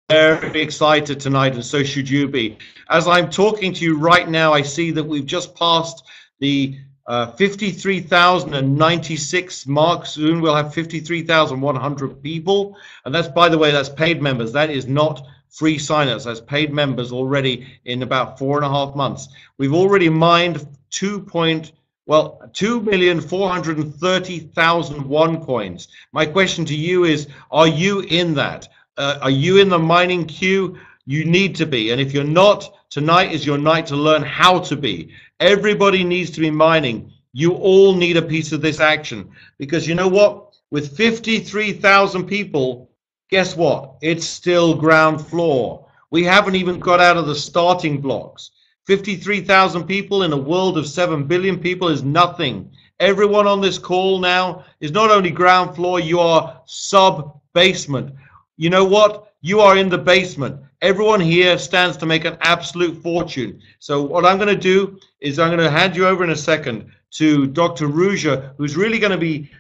very excited tonight, and so should you be. As I'm talking to you right now, I see that we've just passed the 53,096 mark. Soon we'll have 53,100 people, and that's, by the way, that's paid members. That is not free signups. That's paid members already in about 4.5 months. We've already mined 2,430,000 OneCoins. My question to you is, are you in that? Are you in the mining queue? You need to be. And if you're not, tonight is your night to learn how to be. Everybody needs to be mining. You all need a piece of this action. Because you know what? With 53,000 people, guess what? It's still ground floor. We haven't even got out of the starting blocks. 53,000 people in a world of 7 billion people is nothing. Everyone on this call now is not only ground floor, you are sub-basement. You know what? You are in the basement. Everyone here stands to make an absolute fortune. So what I'm going to do is I'm going to hand you over in a second to Dr. Ruja, who's really going to be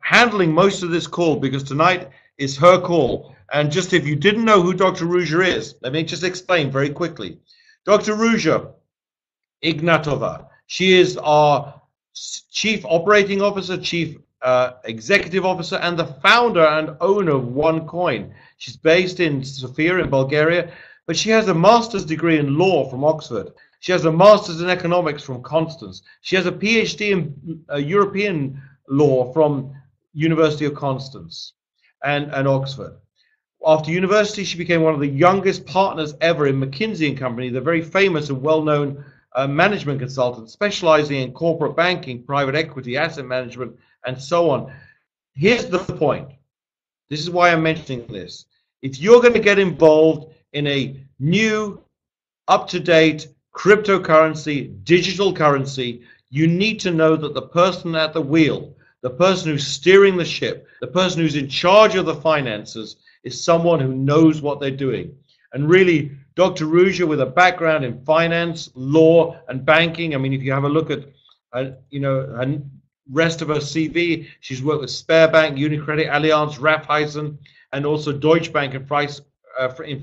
handling most of this call, because tonight is her call. And just if you didn't know who Dr. Ruja is, let me just explain very quickly. Dr. Ruja Ignatova, she is our Chief Operating Officer, Chief Executive Officer, and the founder and owner of OneCoin. She's based in Sofia in Bulgaria, but she has a master's degree in law from Oxford. She has a master's in economics from Constance. She has a PhD in European law from University of Constance and Oxford. After university, she became one of the youngest partners ever in McKinsey & Company, the very famous and well-known management consultant specializing in corporate banking, private equity, asset management, and so on. Here's the point. This is why I'm mentioning this. If you're going to get involved in a new, up-to-date cryptocurrency, digital currency, you need to know that the person at the wheel, the person who's steering the ship, the person who's in charge of the finances, is someone who knows what they're doing. And really, Dr. Ruja, with a background in finance, law, and banking, I mean, if you have a look at, her rest of her CV, she's worked with Sberbank, UniCredit, Allianz, Raiffeisen, and also Deutsche Bank in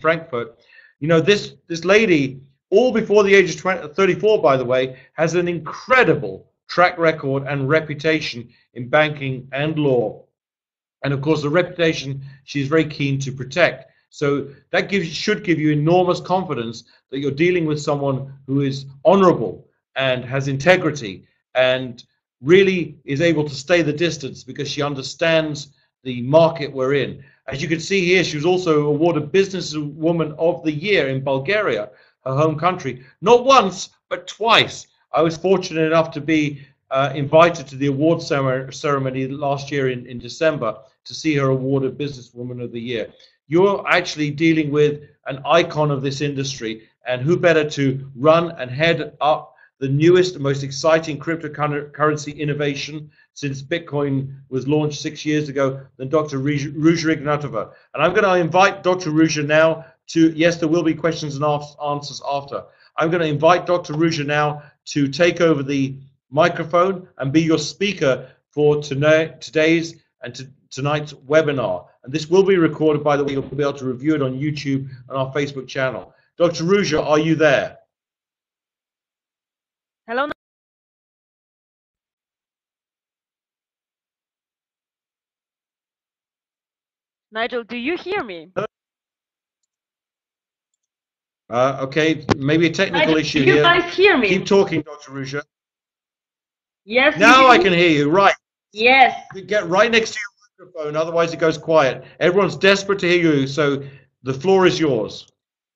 Frankfurt. You know, this lady, all before the age of 34, by the way, has an incredible track record and reputation in banking and law. And of course, the reputation she's very keen to protect. So that should give you enormous confidence that you're dealing with someone who is honorable and has integrity and really is able to stay the distance, because she understands the market we're in. As you can see here, she was also awarded Businesswoman of the Year in Bulgaria, her home country, not once, but twice. I was fortunate enough to be invited to the award ceremony last year in December to see her awarded Businesswoman of the Year. You're actually dealing with an icon of this industry, and who better to run and head up the newest and most exciting cryptocurrency innovation since Bitcoin was launched 6 years ago than Dr. Ruja Ignatova. And I'm going to invite Dr. Ruja now to, yes, there will be questions and answers after. I'm going to invite Dr. Ruja now to take over the microphone and be your speaker for today's and tonight's webinar. And this will be recorded, by the way. You'll be able to review it on YouTube and our Facebook channel. Dr. Ruja, are you there? Hello. Nigel, do you hear me? Okay, maybe a technical issue here. You guys hear me? Keep talking, Dr. Ruja. Yes. Now I can hear you. Right. Yes. Get right next to your microphone, otherwise it goes quiet. Everyone's desperate to hear you, so the floor is yours.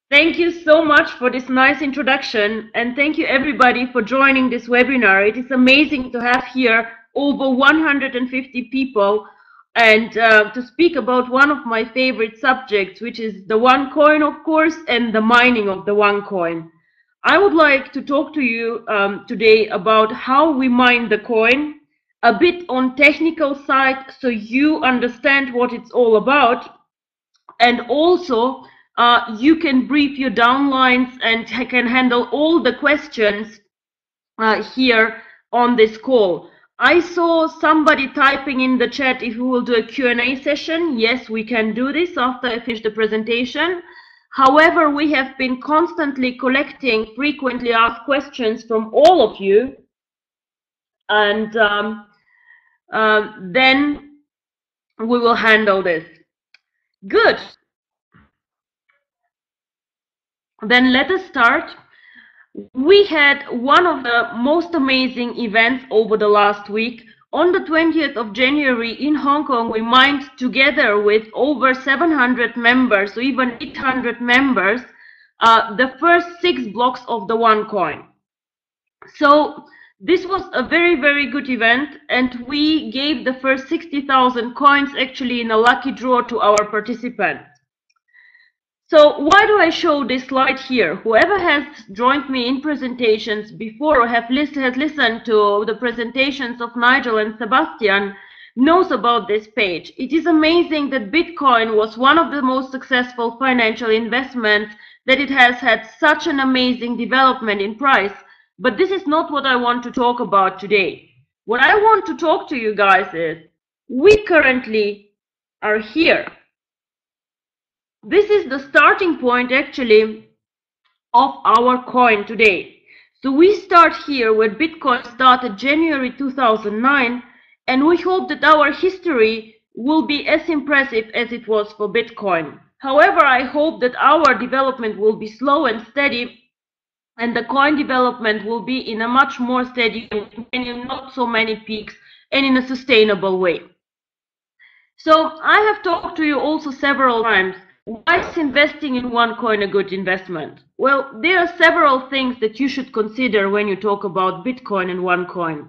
Thank you so much for this nice introduction, and thank you everybody for joining this webinar. It is amazing to have here over 150 people and to speak about one of my favorite subjects, which is the OneCoin, of course, and the mining of the OneCoin. I would like to talk to you today about how we mine the coin, a bit on technical side so you understand what it's all about, and also you can brief your downlines and can handle all the questions here on this call. I saw somebody typing in the chat if we will do a Q&A session. Yes, we can do this after I finish the presentation. However, we have been constantly collecting frequently asked questions from all of you, and then we will handle this. Good. Then let us start. We had one of the most amazing events over the last week. On the 20th of January in Hong Kong, we mined together with over 700 members, so even 800 members, the first 6 blocks of the OneCoin. So this was a very, very good event, and we gave the first 60,000 coins actually in a lucky draw to our participants. So why do I show this slide here? Whoever has joined me in presentations before or has listened to the presentations of Nigel and Sebastian knows about this page. It is amazing that Bitcoin was one of the most successful financial investments, that it has had such an amazing development in price. But this is not what I want to talk about today. What I want to talk to you guys is, we currently are here. This is the starting point actually of our coin today. So we start here where Bitcoin started January 2009, and we hope that our history will be as impressive as it was for Bitcoin. However, I hope that our development will be slow and steady, and the coin development will be in a much more steady and in not so many peaks and in a sustainable way. So I have talked to you also several times. Why is investing in OneCoin a good investment? Well, there are several things that you should consider when you talk about Bitcoin and OneCoin.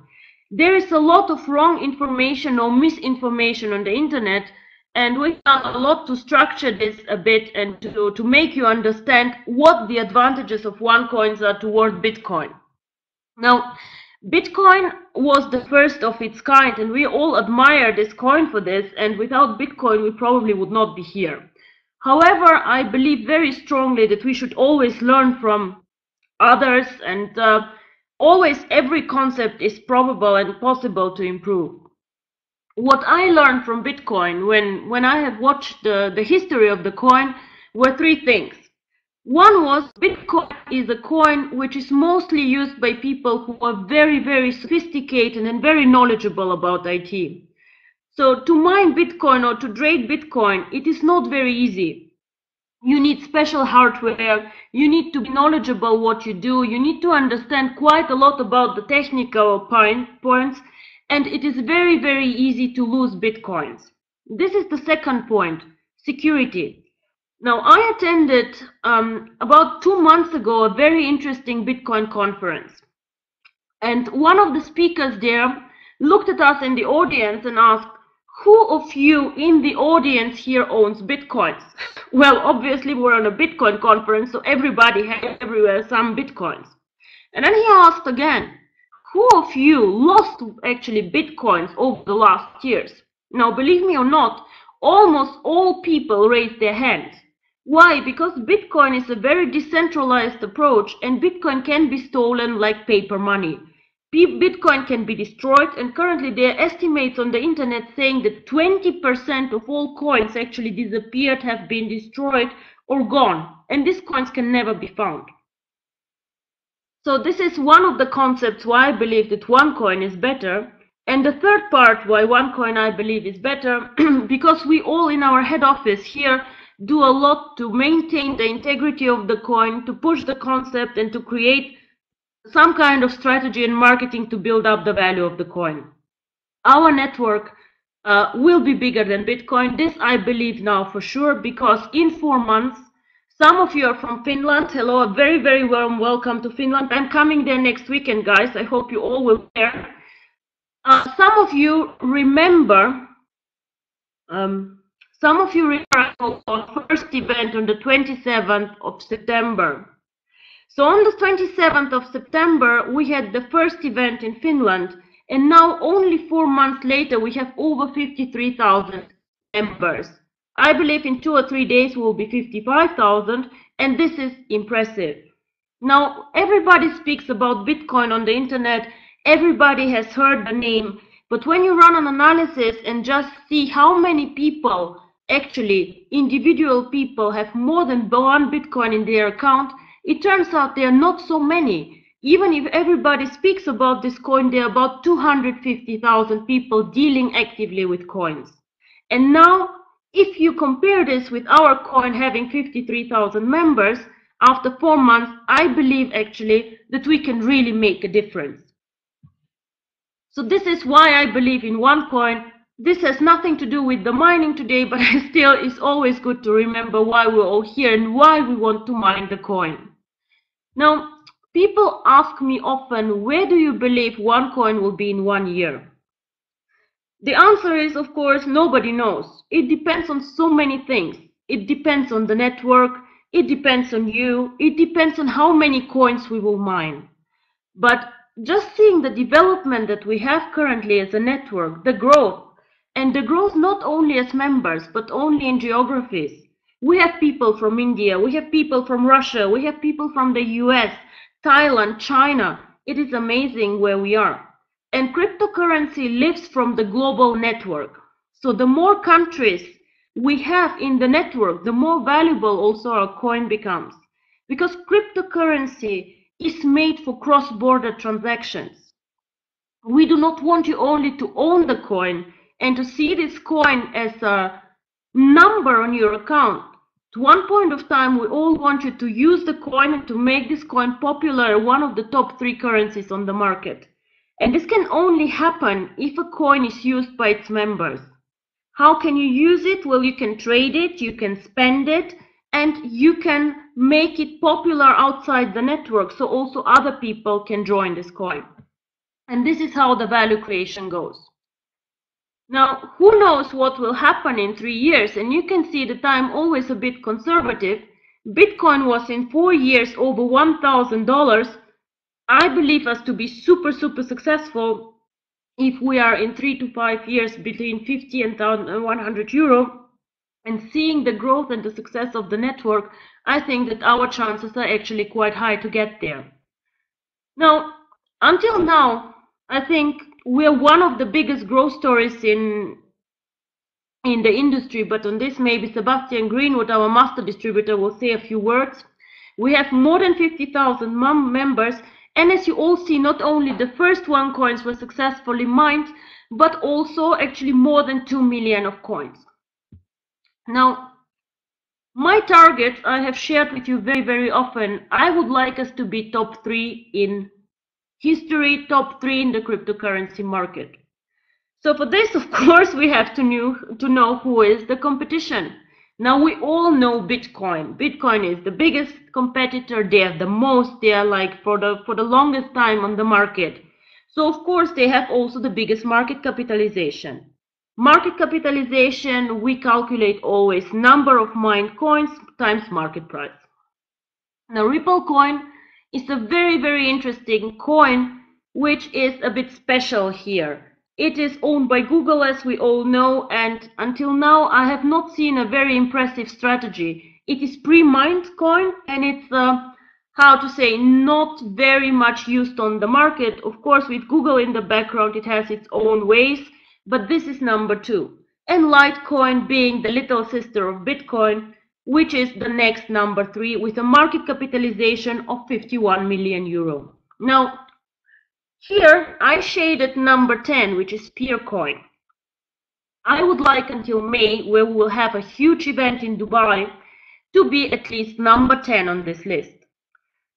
There is a lot of wrong information or misinformation on the internet, and we've done a lot to structure this a bit and to make you understand what the advantages of OneCoins are toward Bitcoin. Now, Bitcoin was the first of its kind, and we all admire this coin for this, and without Bitcoin we probably would not be here. However, I believe very strongly that we should always learn from others, and always every concept is probable and possible to improve. What I learned from Bitcoin when I have watched the history of the coin were 3 things. One was, Bitcoin is a coin which is mostly used by people who are very, very sophisticated and very knowledgeable about IT. So to mine Bitcoin or to trade Bitcoin, it is not very easy. You need special hardware, you need to be knowledgeable what you do, you need to understand quite a lot about the technical points, and it is very, very easy to lose Bitcoins. This is the second point, security. Now, I attended about 2 months ago a very interesting Bitcoin conference. And one of the speakers there looked at us in the audience and asked, who of you in the audience here owns Bitcoins? Well, obviously we're on a Bitcoin conference, so everybody had everywhere some Bitcoins. And then he asked again, who of you lost actually Bitcoins over the last years? Now, believe me or not, almost all people raised their hands. Why? Because Bitcoin is a very decentralized approach, and Bitcoin can be stolen like paper money. Bitcoin can be destroyed, and currently there are estimates on the internet saying that 20% of all coins actually disappeared, have been destroyed or gone, and these coins can never be found. So this is one of the concepts why I believe that OneCoin is better. And the third part why OneCoin I believe is better, because we all in our head office here do a lot to maintain the integrity of the coin, to push the concept, and to create some kind of strategy and marketing to build up the value of the coin. Our network will be bigger than Bitcoin. This I believe now for sure, because in 4 months, some of you are from Finland. Hello, a very, very warm welcome to Finland. I'm coming there next weekend, guys. I hope you all will be there. Some of you remember our first event on the 27th of September. So on the 27th of September, we had the first event in Finland, and now only 4 months later, we have over 53,000 members. I believe in 2 or 3 days we will be 55,000, and this is impressive. Now, everybody speaks about Bitcoin on the internet. Everybody has heard the name, but when you run an analysis and just see how many people, actually individual people, have more than 1 Bitcoin in their account, it turns out there are not so many. Even if everybody speaks about this coin, there are about 250,000 people dealing actively with coins. And now, if you compare this with our coin having 53,000 members, after 4 months, I believe actually that we can really make a difference. So this is why I believe in OneCoin. This has nothing to do with the mining today, but still it's always good to remember why we're all here and why we want to mine the coin. Now, people ask me often, where do you believe OneCoin will be in 1 year? The answer is, of course, nobody knows. It depends on so many things. It depends on the network, it depends on you, it depends on how many coins we will mine. But just seeing the development that we have currently as a network, the growth, and the growth not only as members, but only in geographies. We have people from India, we have people from Russia, we have people from the US, Thailand, China. It is amazing where we are. And cryptocurrency lives from the global network. So the more countries we have in the network, the more valuable also our coin becomes. Because cryptocurrency is made for cross-border transactions. We do not want you only to own the coin and to see this coin as a number on your account. At one point of time, we all want you to use the coin and to make this coin popular, one of the top 3 currencies on the market. And this can only happen if a coin is used by its members. How can you use it? Well, you can trade it, you can spend it, and you can make it popular outside the network, so also other people can join this coin. And this is how the value creation goes. Now, who knows what will happen in 3 years? And you can see that I'm always a bit conservative. Bitcoin was in 4 years over $1,000. I believe us to be super successful if we are in 3 to 5 years between 50 and 100 euro. And seeing the growth and the success of the network, I think that our chances are actually quite high to get there. Now, until now, I think we're one of the biggest growth stories in the industry, but on this maybe Sebastian Greenwood, our master distributor, will say a few words. We have more than 50,000 members, and as you all see, not only the first OneCoins were successfully mined, but also actually more than 2 million of coins. Now, my targets I have shared with you very often. I would like us to be top 3 in history, top 3 in the cryptocurrency market. So for this, of course, we have to know who is the competition. Now, we all know Bitcoin. Bitcoin is the biggest competitor. They have the most. They are like for the longest time on the market. So of course, they have also the biggest market capitalization. Market capitalization, we calculate always number of mined coins times market price. Now, Ripple coin is a very interesting coin, which is a bit special here. It is owned by Google, as we all know, and until now I have not seen a very impressive strategy. It is pre-mined coin, and it's how to say, not very much used on the market. Of course, with Google in the background, it has its own ways, but this is number 2. And Litecoin being the little sister of Bitcoin, which is the next number 3 with a market capitalization of 51 million euro. Now, here I shaded number 10, which is Peercoin. I would like until May, where we will have a huge event in Dubai, to be at least number 10 on this list.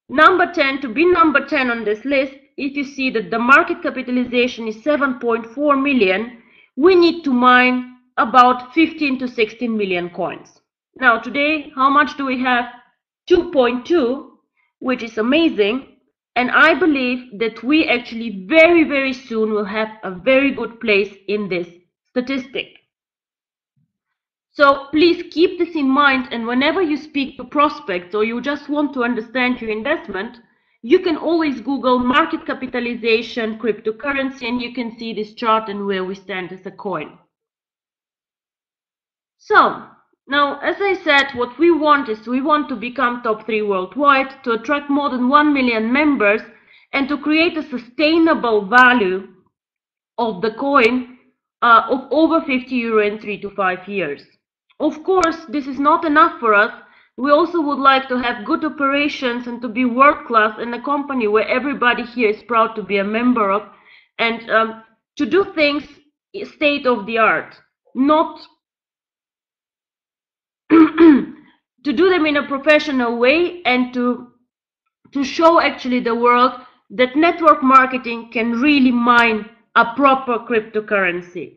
Number 10, to be number 10 on this list, if you see that the market capitalization is 7.4 million, we need to mine about 15 to 16 million coins. Now today, how much do we have? 2.2, which is amazing. And I believe that we actually very soon will have a very good place in this statistic. So please keep this in mind, and whenever you speak to prospects or you just want to understand your investment, you can always Google market capitalization, cryptocurrency, and you can see this chart and where we stand as a coin. So now, as I said, what we want is we want to become top 3 worldwide, to attract more than 1 million members, and to create a sustainable value of the coin of over 50 euro in 3 to 5 years. Of course, this is not enough for us. We also would like to have good operations and to be world-class in a company where everybody here is proud to be a member of, and to do things state-of-the-art, not to do them in a professional way, and to show actually the world that network marketing can really mine a proper cryptocurrency.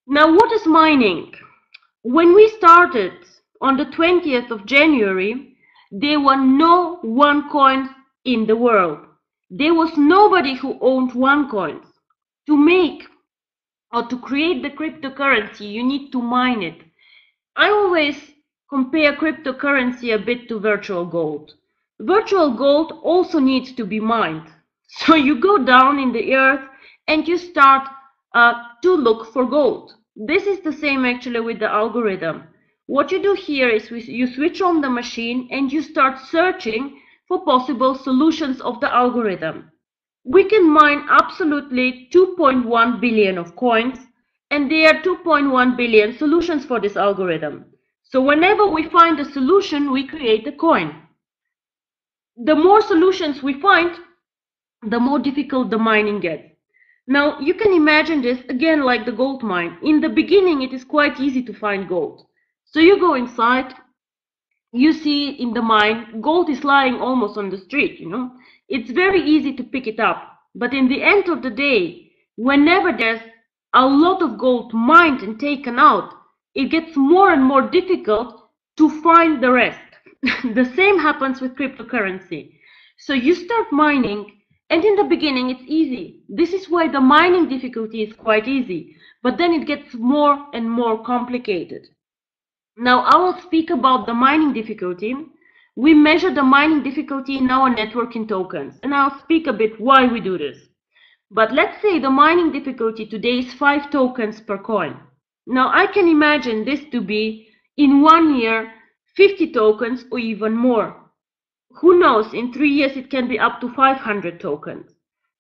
Now, what is mining? When we started on the 20th of January, there were no OneCoins in the world. There was nobody who owned OneCoins. To make or to create the cryptocurrency, you need to mine it. I always compare cryptocurrency a bit to virtual gold. Virtual gold also needs to be mined. So you go down in the earth and you start to look for gold. This is the same actually with the algorithm. What you do here is you switch on the machine and you start searching for possible solutions of the algorithm. We can mine absolutely 2.1 billion of coins, and there are 2.1 billion solutions for this algorithm. So whenever we find a solution, we create a coin. The more solutions we find, the more difficult the mining gets. Now, you can imagine this again like the gold mine. In the beginning, it is quite easy to find gold. So you go inside, you see in the mine, gold is lying almost on the street, you know. It's very easy to pick it up. But in the end of the day, whenever there's a lot of gold mined and taken out, it gets more and more difficult to find the rest. The same happens with cryptocurrency. So you start mining, and in the beginning it's easy. This is why the mining difficulty is quite easy, but then it gets more and more complicated. Now I will speak about the mining difficulty. We measure the mining difficulty in our network in tokens, and I'll speak a bit why we do this. But let's say the mining difficulty today is 5 tokens per coin. Now I can imagine this to be in 1 year 50 tokens or even more. Who knows, in 3 years it can be up to 500 tokens.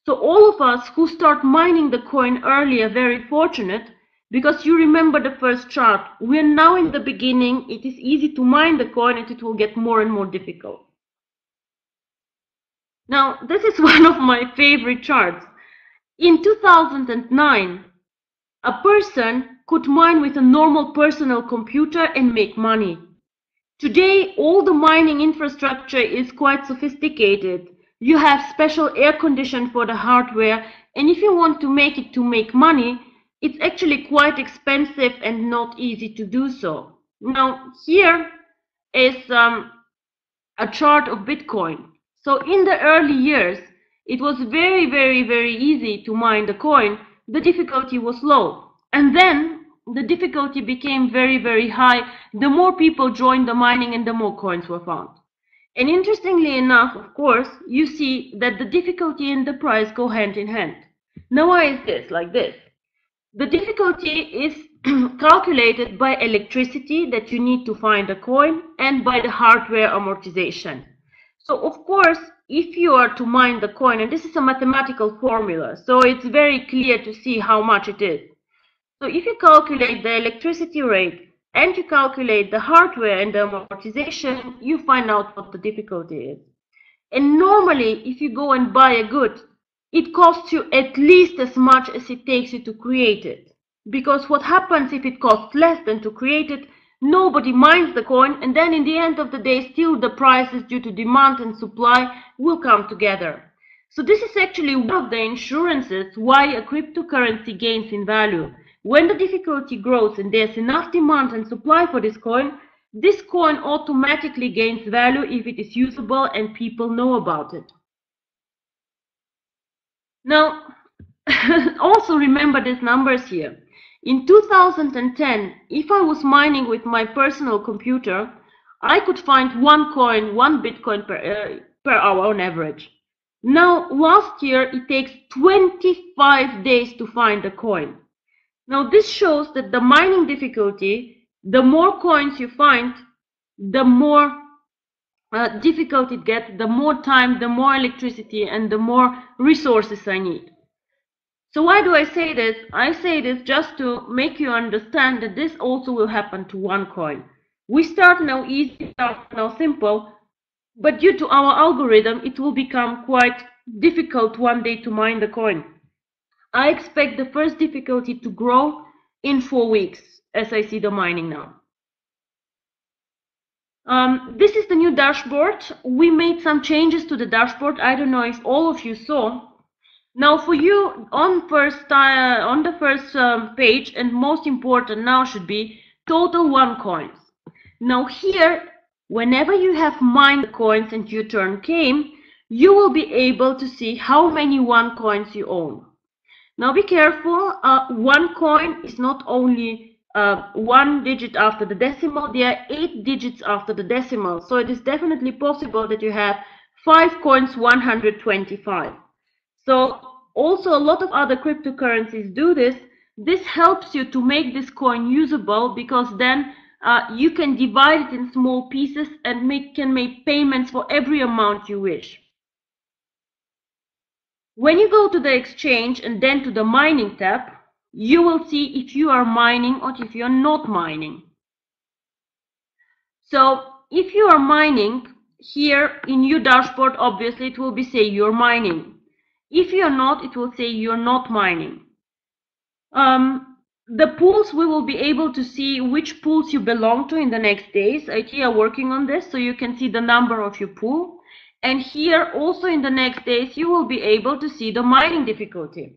So all of us who start mining the coin early are very fortunate, because you remember the first chart. We are now in the beginning. It is easy to mine the coin, and it will get more and more difficult. Now this is one of my favorite charts. In 2009, a person could mine with a normal personal computer and make money. Today, all the mining infrastructure is quite sophisticated. You have special air condition for the hardware, and if you want to make it to make money, it's actually quite expensive and not easy to do so. Now, here is a chart of Bitcoin. So in the early years, it was very, very, very easy to mine the coin. The difficulty was low. And then the difficulty became very, very high. The more people joined the mining and the more coins were found. And interestingly enough, of course, you see that the difficulty and the price go hand in hand. Now why is this like this? The difficulty is calculated by electricity that you need to find a coin and by the hardware amortization. So of course, if you are to mine the coin, and this is a mathematical formula, so it's very clear to see how much it is. So if you calculate the electricity rate and you calculate the hardware and the amortization, you find out what the difficulty is. And normally, if you go and buy a good, it costs you at least as much as it takes you to create it. Because what happens if it costs less than to create it? Nobody mines the coin, and then in the end of the day, still the prices due to demand and supply will come together. So this is actually one of the insurances why a cryptocurrency gains in value. When the difficulty grows and there's enough demand and supply for this coin automatically gains value if it is usable and people know about it. Now, also remember these numbers here. In 2010, if I was mining with my personal computer, I could find 1 coin, 1 Bitcoin per hour on average. Now, last year, it takes 25 days to find a coin. Now, this shows that the mining difficulty, the more coins you find, the more difficult it gets, the more time, the more electricity, and the more resources I need. So why do I say this? I say this just to make you understand that this also will happen to OneCoin. We start now easy, start now simple, but due to our algorithm, it will become quite difficult one day to mine the coin. I expect the first difficulty to grow in 4 weeks, as I see the mining now. This is the new dashboard. We made some changes to the dashboard. I don't know if all of you saw. Now for you, on the first page, and most important now should be total OneCoins. Now here, whenever you have mined the coins and your turn came, you will be able to see how many OneCoins you own. Now be careful, one coin is not only 1 digit after the decimal, there are 8 digits after the decimal. So it is definitely possible that you have 5 coins 125. So also a lot of other cryptocurrencies do this. This helps you to make this coin usable, because then you can divide it in small pieces and can make payments for every amount you wish. When you go to the exchange and then to the mining tab, you will see if you are mining or if you are not mining. So if you are mining, here in your dashboard, obviously it will be say you're mining. If you are not, it will say you're not mining. The pools, we will be able to see which pools you belong to in the next days. IT are working on this, so you can see the number of your pool. And here also in the next days, you will be able to see the mining difficulty.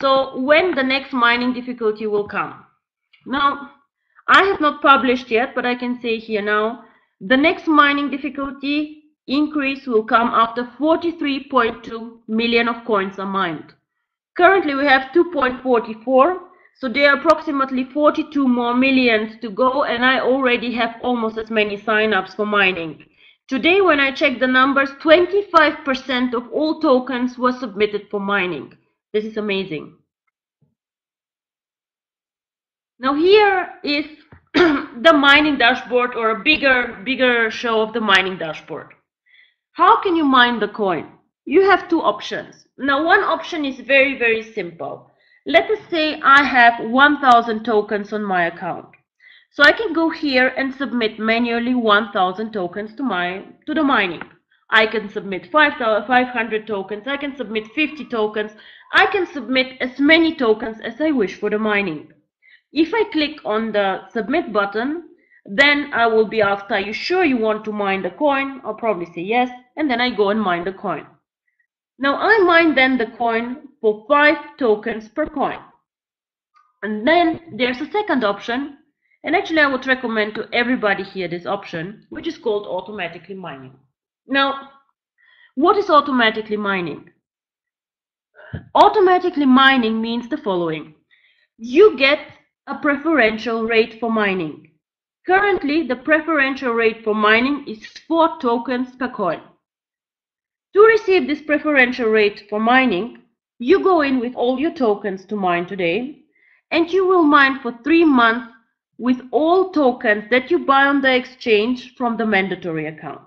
So when the next mining difficulty will come. Now, I have not published yet, but I can say here now, the next mining difficulty increase will come after 43.2 million of coins are mined. Currently we have 2.44, so there are approximately 42 more millions to go, and I already have almost as many sign-ups for mining. Today, when I checked the numbers, 25% of all tokens were submitted for mining. This is amazing. Now here is the mining dashboard, or a bigger show of the mining dashboard. How can you mine the coin? You have two options. Now one option is very, very simple. Let us say I have 1,000 tokens on my account. So I can go here and submit manually 1,000 tokens to the mining. I can submit 500 tokens, I can submit 50 tokens, I can submit as many tokens as I wish for the mining. If I click on the submit button, then I will be asked, are you sure you want to mine the coin? I'll probably say yes, and then I go and mine the coin. Now I mine then the coin for 5 tokens per coin. And then there's a second option. And actually I would recommend to everybody here this option, which is called automatically mining. Now, what is automatically mining? Automatically mining means the following. You get a preferential rate for mining. Currently, the preferential rate for mining is 4 tokens per coin. To receive this preferential rate for mining, you go in with all your tokens to mine today, and you will mine for 3 months with all tokens that you buy on the exchange from the mandatory account.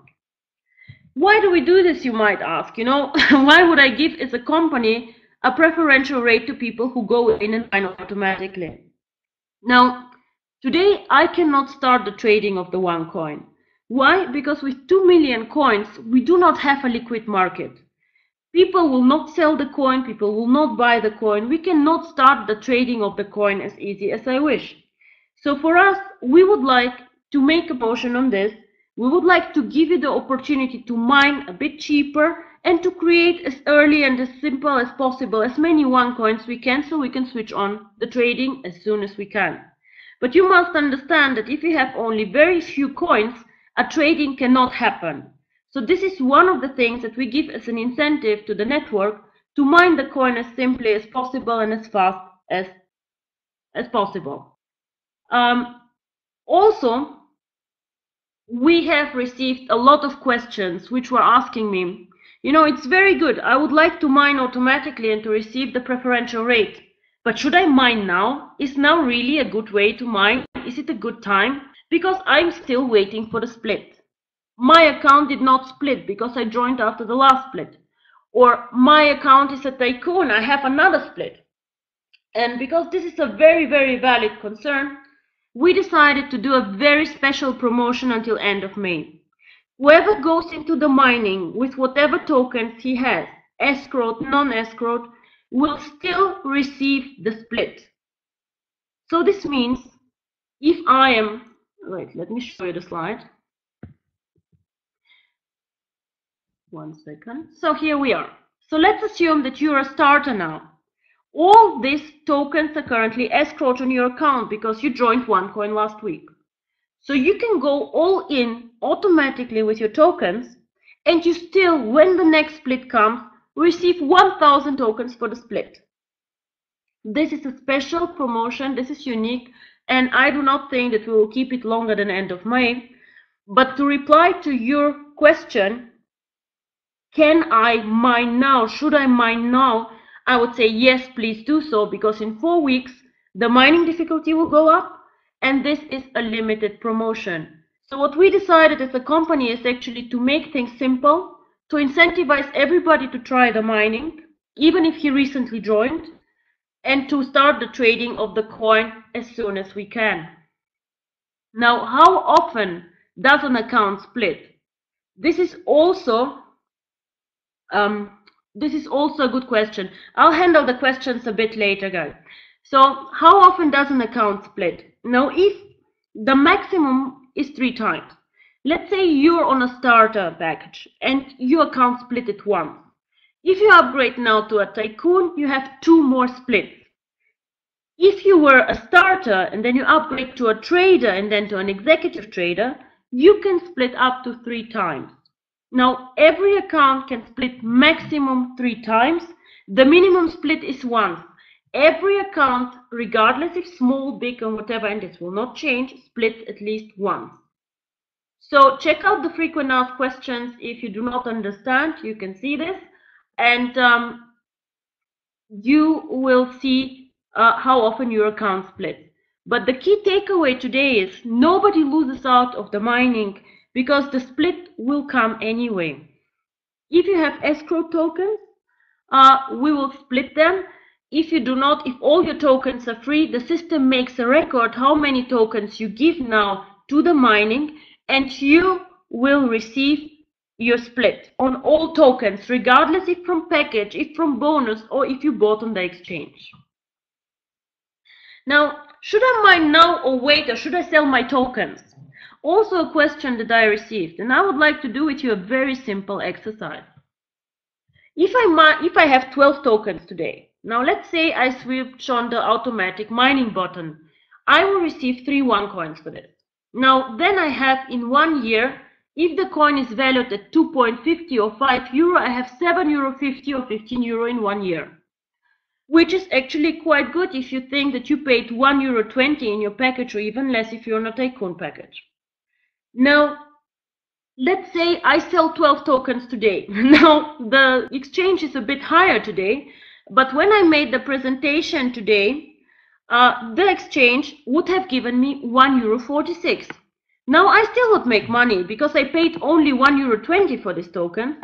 Why do we do this, you might ask? You know, why would I give as a company a preferential rate to people who go in and mine automatically? Now, today I cannot start the trading of the OneCoin. Why? Because with 2 million coins, we do not have a liquid market. People will not sell the coin, people will not buy the coin. We cannot start the trading of the coin as easy as I wish. So for us, we would like to make a motion on this. We would like to give you the opportunity to mine a bit cheaper and to create as early and as simple as possible as many OneCoins we can, so we can switch on the trading as soon as we can. But you must understand that if you have only very few coins, a trading cannot happen. So this is one of the things that we give as an incentive to the network to mine the coin as simply as possible and as fast as possible. Also, we have received a lot of questions which were asking me, you know, it's very good, I would like to mine automatically and to receive the preferential rate, but should I mine now? Is now really a good way to mine? Is it a good time? Because I'm still waiting for the split. my account did not split because I joined after the last split. Or my account is a tycoon, I have another split. And because this is a very, very valid concern, we decided to do a very special promotion until end of May. Whoever goes into the mining with whatever tokens he has, escrowed, non-escrowed, will still receive the split. So this means if I am, wait, let me show you the slide. 1 second. So here we are. So let's assume that you're a starter now. All these tokens are currently escrowed on your account because you joined OneCoin last week. So you can go all in automatically with your tokens, and you still, when the next split comes, receive 1,000 tokens for the split. This is a special promotion, this is unique, and I do not think that we will keep it longer than end of May. But to reply to your question, can I mine now? Should I mine now? I would say yes, please do so, because in 4 weeks, the mining difficulty will go up, and this is a limited promotion. So what we decided as a company is actually to make things simple, to incentivize everybody to try the mining, even if he recently joined, and to start the trading of the coin as soon as we can. Now, how often does an account split? This is also a good question. I'll handle the questions a bit later, guys. So how often does an account split? Now, if the maximum is 3 times, let's say you're on a starter package and your account split it once. If you upgrade now to a tycoon, you have 2 more splits. If you were a starter and then you upgrade to a trader and then to an executive trader, you can split up to 3 times. Now, every account can split maximum 3 times. The minimum split is once. Every account, regardless if small, big, or whatever, and this will not change, splits at least once. So check out the frequent asked questions. If you do not understand, you can see this, and you will see how often your account splits. But the key takeaway today is nobody loses out of the mining, because the split will come anyway. If you have escrow tokens, we will split them. If you do not, if all your tokens are free, the system makes a record how many tokens you give now to the mining, and you will receive your split on all tokens, regardless if from package, if from bonus, or if you bought on the exchange. Now, should I mine now or wait, or should I sell my tokens? Also a question that I received, and I would like to do with you a very simple exercise. If I have 12 tokens today, now let's say I switch on the automatic mining button, I will receive 3 OneCoins for this. Now then I have in 1 year, if the coin is valued at 2.50 or 5 euro, I have 7.50 euro or 15 euro in 1 year. Which is actually quite good if you think that you paid 1.20 euro in your package, or even less if you're on a tycoon package. Now, let's say I sell 12 tokens today. Now, the exchange is a bit higher today, but when I made the presentation today, the exchange would have given me 1.46 euro. Now, I still would make money because I paid only 1.20 euro for this token,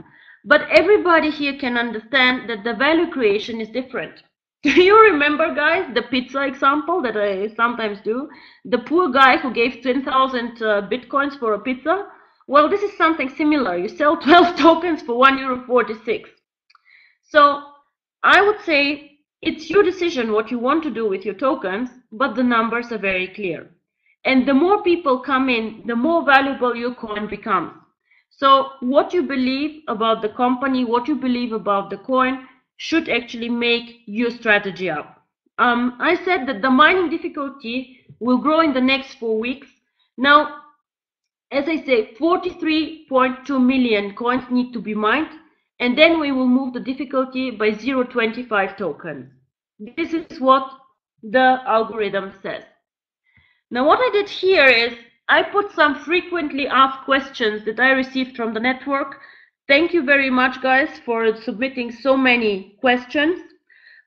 but everybody here can understand that the value creation is different. Do you remember, guys, the pizza example that I sometimes do? The poor guy who gave 10,000 bitcoins for a pizza? Well, this is something similar. You sell 12 tokens for 1.46 euro. So I would say it's your decision what you want to do with your tokens, but the numbers are very clear. And the more people come in, the more valuable your coin becomes. So what you believe about the company, what you believe about the coin, should actually make your strategy up. I said that the mining difficulty will grow in the next 4 weeks. Now, as I say, 43.2 million coins need to be mined, and then we will move the difficulty by 0.25 tokens. This is what the algorithm says. Now, what I did here is I put some frequently asked questions that I received from the network. Thank you very much, guys, for submitting so many questions.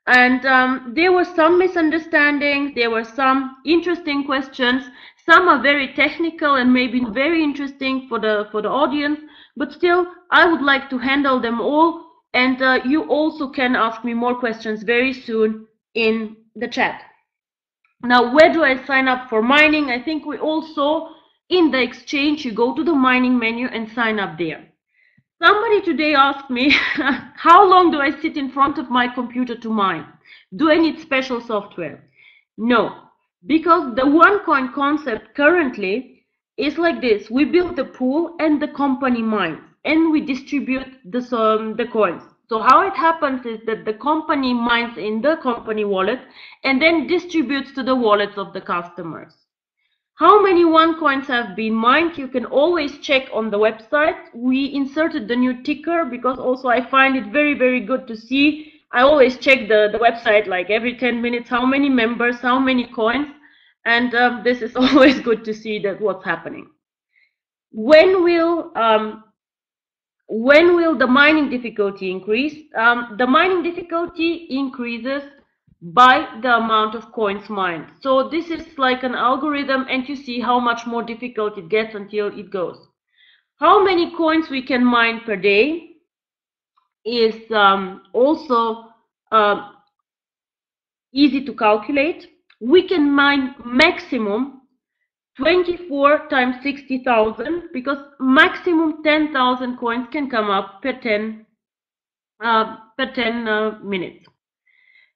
And there were some misunderstandings, there were some interesting questions. Some are very technical and maybe very interesting for the audience, but still I would like to handle them all. And you also can ask me more questions very soon in the chat. Now, where do I sign up for mining? I think we all saw in the exchange, you go to the mining menu and sign up there. Somebody today asked me, how long do I sit in front of my computer to mine? Do I need special software? No, because the OneCoin concept currently is like this. We build the pool and the company mines, and we distribute the coins. So how it happens is that the company mines in the company wallet and then distributes to the wallets of the customers. How many OneCoins have been mined? You can always check on the website. We inserted the new ticker because also I find it very, very good to see. I always check the website like every 10 minutes, how many members, how many coins. And this is always good to see that what's happening. When will the mining difficulty increase? The mining difficulty increases by the amount of coins mined. So this is like an algorithm, and you see how much more difficult it gets until it goes. How many coins we can mine per day is also easy to calculate. We can mine maximum 24 times 60,000 because maximum 10,000 coins can come up per 10 minutes.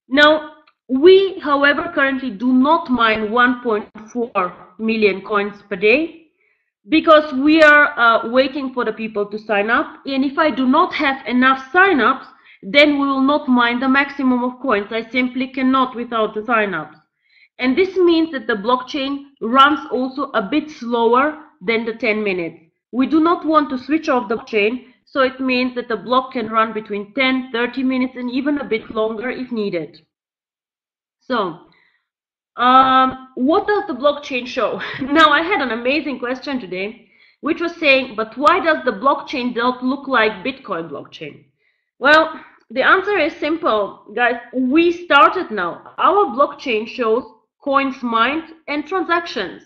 Now, we, however, currently do not mine 1.4 million coins per day because we are waiting for the people to sign up. And if I do not have enough sign-ups, then we will not mine the maximum of coins. I simply cannot without the sign-ups. And this means that the blockchain runs also a bit slower than the 10 minutes. We do not want to switch off the blockchain, so it means that the block can run between 10, 30 minutes and even a bit longer if needed. So, what does the blockchain show? Now, I had an amazing question today, which was saying, but why does the blockchain not look like Bitcoin blockchain? Well, the answer is simple, guys. We started now. Our blockchain shows coins mined and transactions.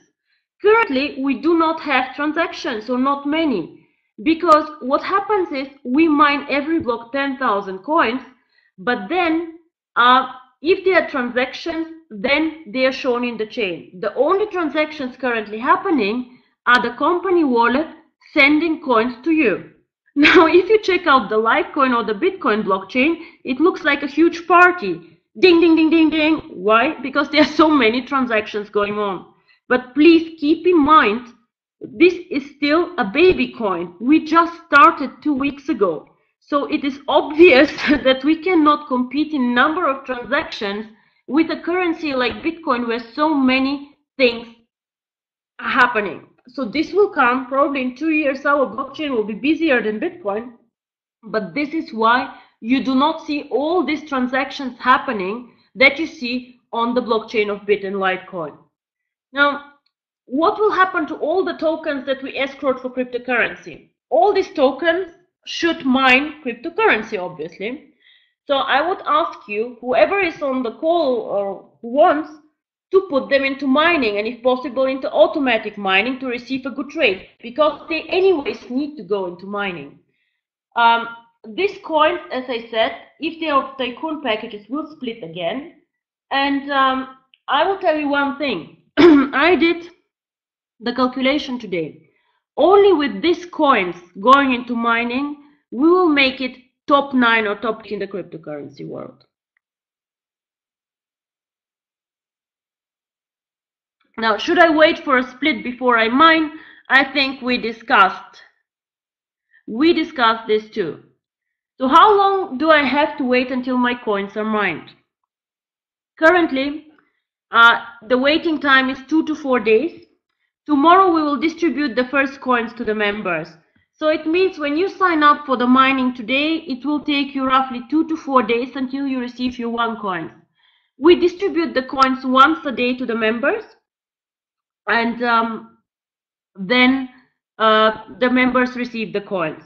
Currently, we do not have transactions, or not many, because what happens is we mine every block 10,000 coins, but then if there are transactions, then they are shown in the chain. The only transactions currently happening are the company wallet sending coins to you. Now, if you check out the Litecoin or the Bitcoin blockchain, it looks like a huge party. Ding, ding, ding, ding, ding. Why? Because there are so many transactions going on. But please keep in mind, this is still a baby coin. We just started 2 weeks ago. So it is obvious that we cannot compete in number of transactions with a currency like Bitcoin where so many things are happening. So this will come probably in 2 years. Our blockchain will be busier than Bitcoin. But this is why you do not see all these transactions happening that you see on the blockchain of Bit and Litecoin. Now, what will happen to all the tokens that we escrowed for cryptocurrency? All these tokens should mine cryptocurrency, obviously. So I would ask you, whoever is on the call or who wants, to put them into mining, and if possible into automatic mining to receive a good rate, because they anyways need to go into mining. These coins, as I said, if they are Tycoon packages, will split again. And I will tell you one thing. I did the calculation today. Only with these coins going into mining, we will make it top 9 or top 10 in the cryptocurrency world. Now, should I wait for a split before I mine? I think we discussed this too. So how long do I have to wait until my coins are mined? Currently, the waiting time is 2 to 4 days. Tomorrow we will distribute the first coins to the members. So it means when you sign up for the mining today, it will take you roughly 2 to 4 days until you receive your OneCoin. We distribute the coins once a day to the members, and then the members receive the coins.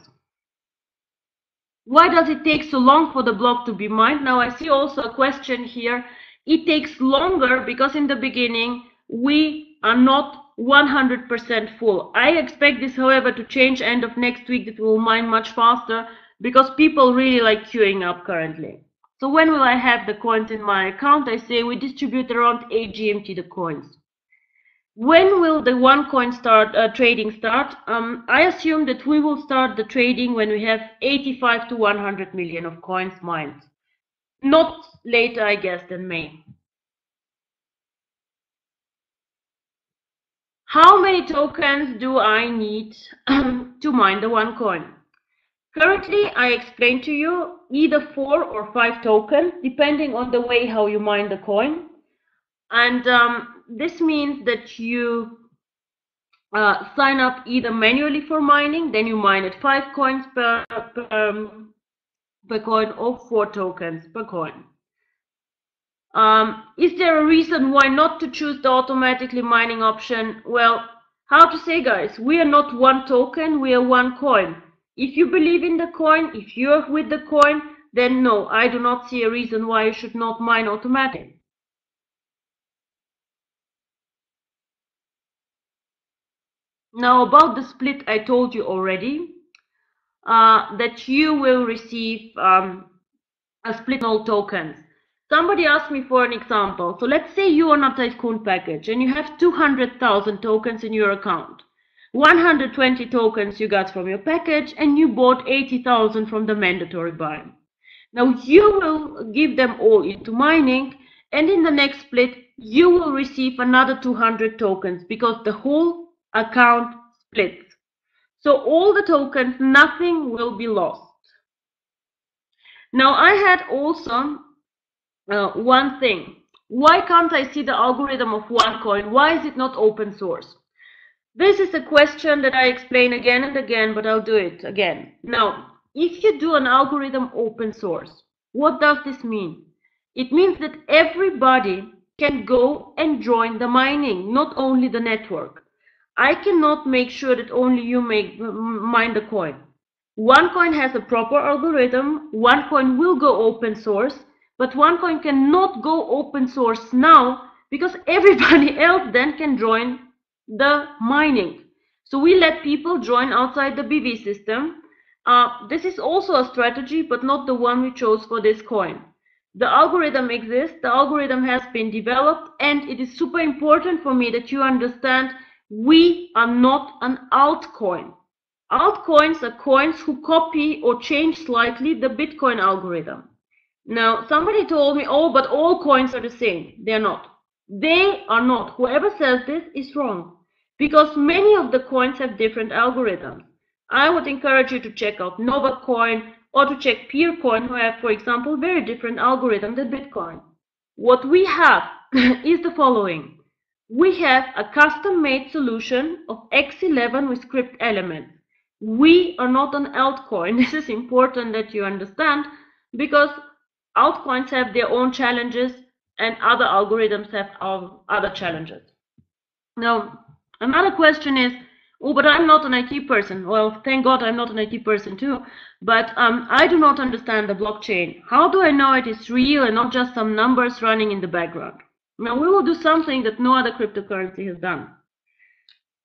Why does it take so long for the block to be mined? Now I see also a question here. It takes longer because in the beginning we are not 100% full. I expect this, however, to change end of next week, that we will mine much faster because people really like queuing up currently. So when will I have the coins in my account? I say we distribute around 8 GMT the coins. When will the OneCoin trading start? I assume that we will start the trading when we have 85 to 100 million of coins mined. Not later, I guess, than May. How many tokens do I need to mine the OneCoin? Currently, I explained to you either 4 or 5 tokens, depending on the way how you mine the coin. And this means that you sign up either manually for mining, then you mine at 5 coins per coin or 4 tokens per coin. Is there a reason why not to choose the automatically mining option? Well, how to say, guys, we are not one token, we are one coin. If you believe in the coin, if you're with the coin, then no, I do not see a reason why you should not mine automatically. Now about the split, I told you already that you will receive a split in all tokens. Somebody asked me for an example. So let's say you are on a Tycoon package and you have 200,000 tokens in your account. 120 tokens you got from your package and you bought 80,000 from the mandatory buy. Now you will give them all into mining, and in the next split you will receive another 200 tokens because the whole account splits. So all the tokens, nothing will be lost. Now I had also one thing. Why can't I see the algorithm of OneCoin? Why is it not open source? This is a question that I explain again and again, but I'll do it again. Now, if you do an algorithm open source, what does this mean? It means that everybody can go and join the mining, not only the network. I cannot make sure that only you mine the coin. OneCoin has a proper algorithm. OneCoin will go open source, but OneCoin cannot go open source now because everybody else then can join the mining. So we let people join outside the BV system. This is also a strategy, but not the one we chose for this coin. The algorithm exists, the algorithm has been developed, and it is super important for me that you understand we are not an altcoin. Altcoins are coins who copy or change slightly the Bitcoin algorithm. Now, somebody told me, oh, but all coins are the same. They are not. They are not. Whoever says this is wrong, because many of the coins have different algorithms. I would encourage you to check out NovaCoin or to check Peercoin, who have, for example, very different algorithms than Bitcoin. What we have is the following. We have a custom-made solution of X11 with script elements. We are not an altcoin. This is important that you understand, because altcoins have their own challenges and other algorithms have other challenges. Now, another question is, oh, but I'm not an IT person. Well, thank God I'm not an IT person too, but I do not understand the blockchain. How do I know it is real and not just some numbers running in the background? Now, we will do something that no other cryptocurrency has done.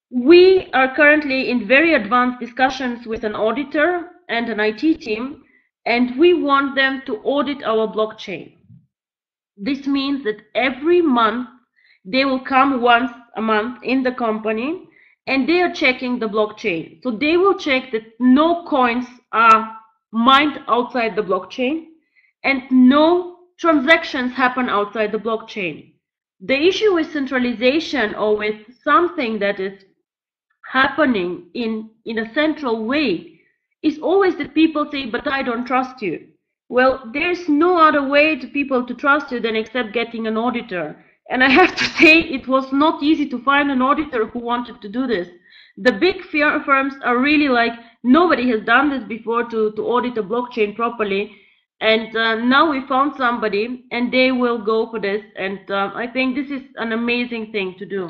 We are currently in very advanced discussions with an auditor and an IT team, and we want them to audit our blockchain. This means that every month they will come once a month in the company and they are checking the blockchain. So they will check that no coins are mined outside the blockchain and no transactions happen outside the blockchain. The issue with centralization or with something that is happening in a central way is always that people say, but I don't trust you. Well, there's no other way to people to trust you than except getting an auditor. And I have to say, it was not easy to find an auditor who wanted to do this. The big firms are really like, nobody has done this before to audit a blockchain properly. And now we found somebody and they will go for this. And I think this is an amazing thing to do.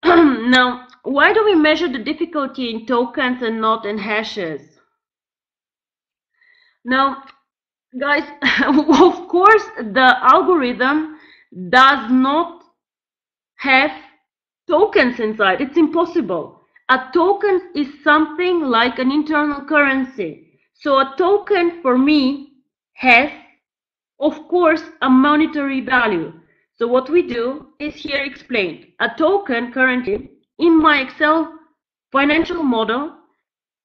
Now, why do we measure the difficulty in tokens and not in hashes? Now, guys, of course, the algorithm does not have tokens inside. It's impossible. A token is something like an internal currency. So a token for me has, of course, a monetary value. So what we do is here explained. A token currently in my Excel financial model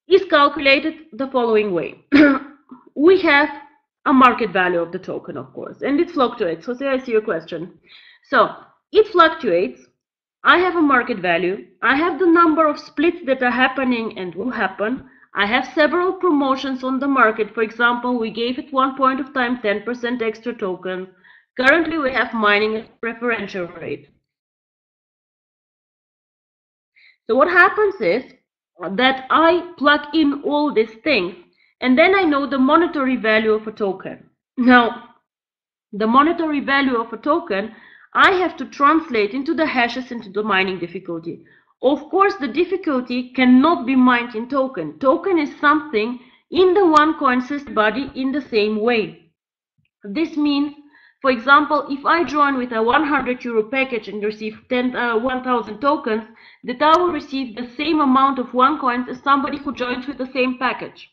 is calculated the following way. We have a market value of the token, of course, and it fluctuates. Jose, I see your question. So it fluctuates. I have a market value. I have the number of splits that are happening and will happen. I have several promotions on the market. For example, we gave at one point of time 10% extra tokens. Currently, we have mining at preferential rate. So what happens is that I plug in all these things, and then I know the monetary value of a token. Now, the monetary value of a token, I have to translate into the hashes into the mining difficulty. Of course, the difficulty cannot be mined in token. Token is something in the OneCoin system body in the same way. This means, for example, if I join with a 100 euro package and receive 1,000 tokens, that I will receive the same amount of OneCoins as somebody who joins with the same package.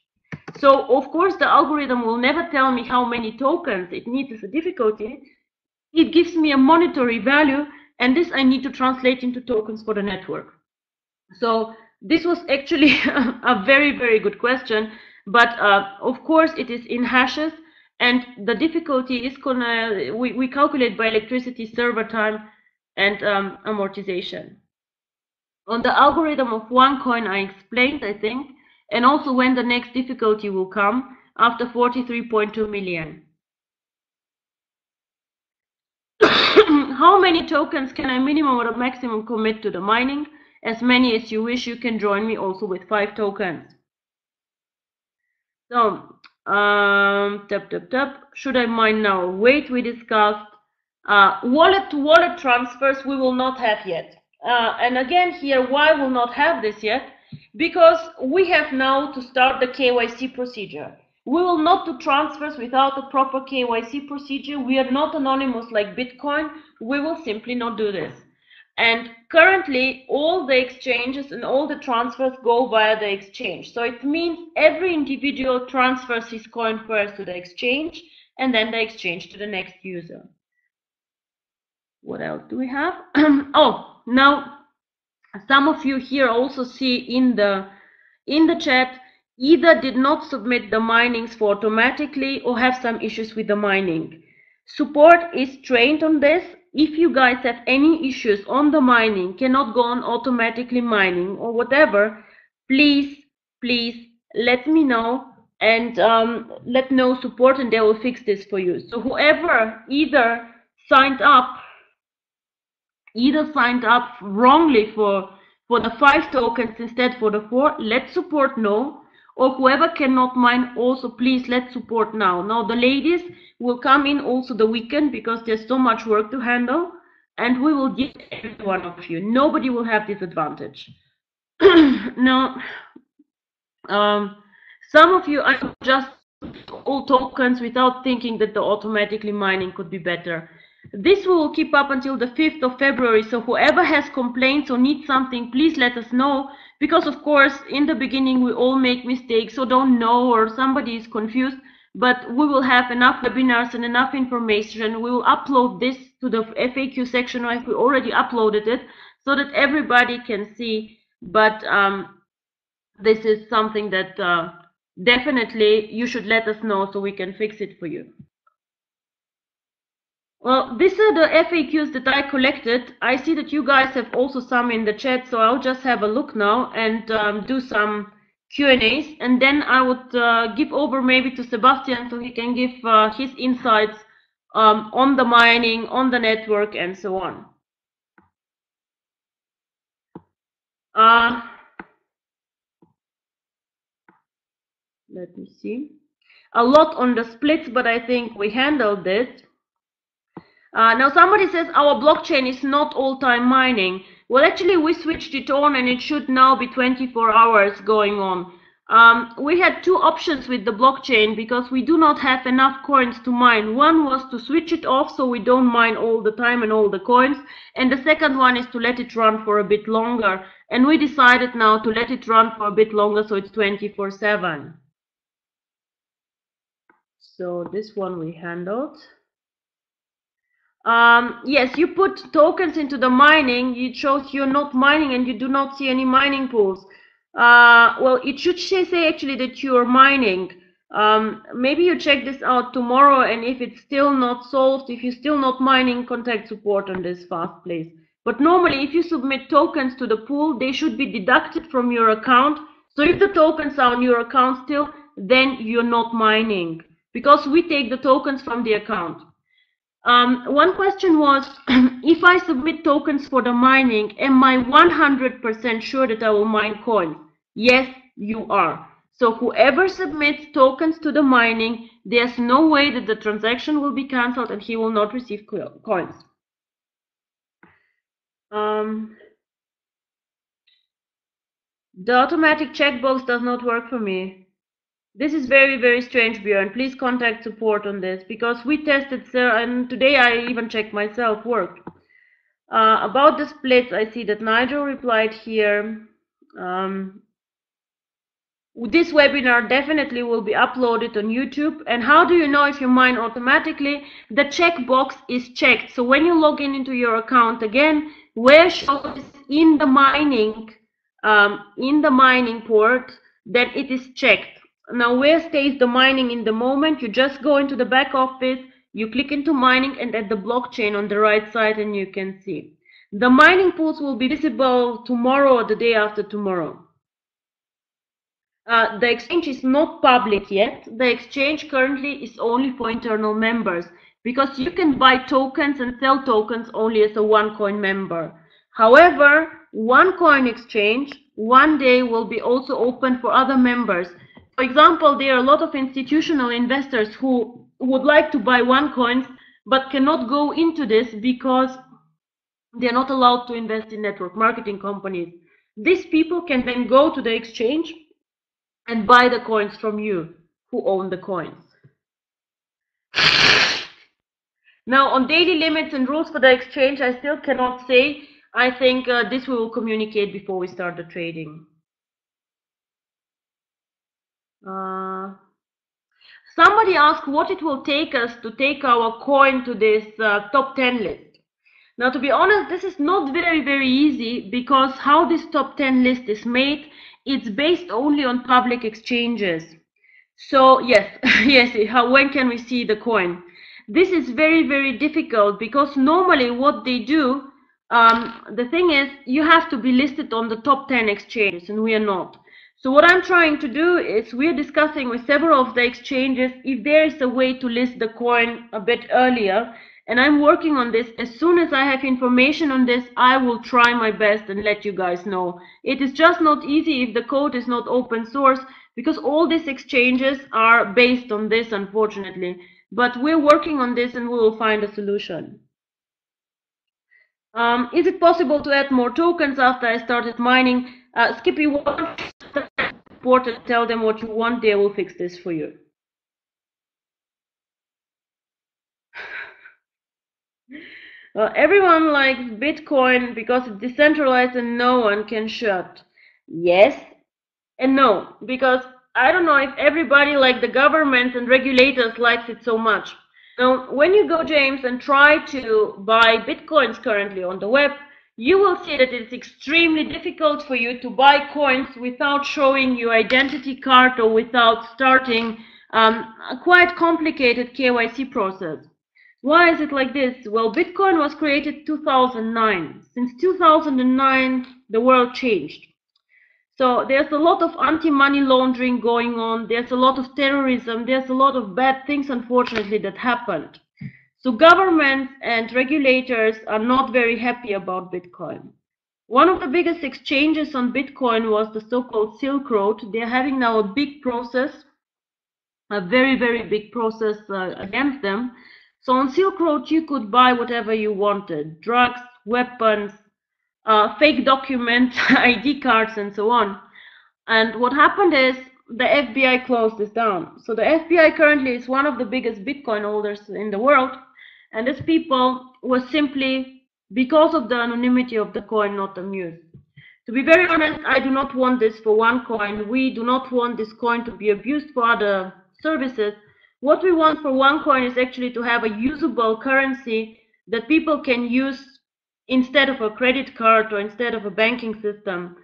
So, of course, the algorithm will never tell me how many tokens it needs as a difficulty. It gives me a monetary value, and this I need to translate into tokens for the network. So this was actually a very, very good question, but of course it is in hashes, and the difficulty is we calculate by electricity, server time, and amortization. On the algorithm of OneCoin I explained, I think, and also when the next difficulty will come after 43.2 million. How many tokens can I minimum or maximum commit to the mining? As many as you wish. You can join me also with 5 tokens. So, should I mine now? Wait, we discussed. Wallet to wallet transfers we will not have yet. And again here, why will not have this yet? Because we have now to start the KYC procedure. We will not do transfers without a proper KYC procedure. We are not anonymous like Bitcoin. We will simply not do this. And currently, all the exchanges and all the transfers go via the exchange. So it means every individual transfers his coin first to the exchange, and then the exchange to the next user. What else do we have? Oh, now some of you here also see in the chat either did not submit the minings for automatically or have some issues with the mining. Support is trained on this. If you guys have any issues on the mining, cannot go on automatically mining or whatever, please let me know and let know support, and they will fix this for you. So whoever either signed up wrongly for the 5 tokens instead for the 4, let support know. Or whoever cannot mine, also please let support now. Now the ladies will come in also the weekend because there's so much work to handle, and we will give every one of you. Nobody will have this advantage. Now, some of you are just all tokens without thinking that the automatically mining could be better. This we will keep up until the 5th of February, so whoever has complaints or needs something, please let us know, because of course in the beginning we all make mistakes or don't know, or somebody is confused, but we will have enough webinars and enough information. We will upload this to the FAQ section, like we already uploaded it, so that everybody can see, but this is something that definitely you should let us know so we can fix it for you. Well, these are the FAQs that I collected. I see that you guys have also some in the chat, so I'll just have a look now and do some Q&As, and then I would give over maybe to Sebastian so he can give his insights on the mining, on the network, and so on. Let me see. A lot on the splits, but I think we handled this. Now somebody says our blockchain is not all-time mining. Well, actually, we switched it on, and it should now be 24 hours going on. We had two options with the blockchain because we do not have enough coins to mine. One was to switch it off so we don't mine all the time and all the coins. And the second one is to let it run for a bit longer. And we decided now to let it run for a bit longer, so it's 24/7. So this one we handled. Yes, you put tokens into the mining. It shows you're not mining and you do not see any mining pools. Well, it should say actually that you are mining. Maybe you check this out tomorrow, and if it's still not solved, if you're still not mining, contact support on this fast, please. But normally, if you submit tokens to the pool, they should be deducted from your account. So if the tokens are on your account still, then you're not mining, because we take the tokens from the account. One question was, if I submit tokens for the mining, am I 100% sure that I will mine coins? Yes, you are. So whoever submits tokens to the mining, there's no way that the transaction will be cancelled and he will not receive coins. The automatic checkbox does not work for me. This is very, very strange, Björn. Please contact support on this, because we tested, and today I even checked myself, worked. About the splits, I see that Nigel replied here. This webinar definitely will be uploaded on YouTube. And how do you know if you mine automatically? The checkbox is checked. So when you log into your account again, where shows in the mining port, then it is checked. Now, where stays the mining in the moment? You just go into the back office, you click into mining, and at the blockchain on the right side, and you can see. The mining pools will be visible tomorrow or the day after tomorrow. The exchange is not public yet. The exchange currently is only for internal members, because you can buy tokens and sell tokens only as a OneCoin member. However, OneCoin exchange one day will be also open for other members. For example, there are a lot of institutional investors who would like to buy OneCoins but cannot go into this because they're not allowed to invest in network marketing companies. These people can then go to the exchange and buy the coins from you who own the coins. Now, on daily limits and rules for the exchange, I still cannot say. I think this we will communicate before we start the trading. Somebody asked what it will take us to take our coin to this top 10 list. Now, to be honest, this is not very, very easy, because how this top 10 list is made, it's based only on public exchanges. So yes, yes, when can we see the coin? This is very, very difficult, because normally what they do, the thing is, you have to be listed on the top 10 exchanges, and we are not. So what I'm trying to do is, we're discussing with several of the exchanges if there is a way to list the coin a bit earlier, and I'm working on this. As soon as I have information on this, I will try my best and let you guys know. It is just not easy if the code is not open source, because all these exchanges are based on this, unfortunately. But we're working on this and we will find a solution. Is it possible to add more tokens after I started mining? Skippy, one support and tell them what you want, they will fix this for you. Everyone likes Bitcoin because it's decentralized and no one can shut. Yes and no, because I don't know if everybody, like the government and regulators, likes it so much. Now, when you go, James, and try to buy Bitcoins currently on the web, you will see that it's extremely difficult for you to buy coins without showing your identity card or without starting a quite complicated KYC process. Why is it like this? Well, Bitcoin was created 2009. Since 2009, the world changed. So there's a lot of anti-money laundering going on. There's a lot of terrorism. There's a lot of bad things, unfortunately, that happened. So governments and regulators are not very happy about Bitcoin. One of the biggest exchanges on Bitcoin was the so-called Silk Road. They're having now a big process, a very, very big process against them. So on Silk Road, you could buy whatever you wanted: drugs, weapons, fake documents, ID cards, and so on. And what happened is the FBI closed this down. So the FBI currently is one of the biggest Bitcoin holders in the world, and these people were simply, because of the anonymity of the coin, not amused. To be very honest, I do not want this for OneCoin. We do not want this coin to be abused for other services. What we want for OneCoin is actually to have a usable currency that people can use instead of a credit card or instead of a banking system.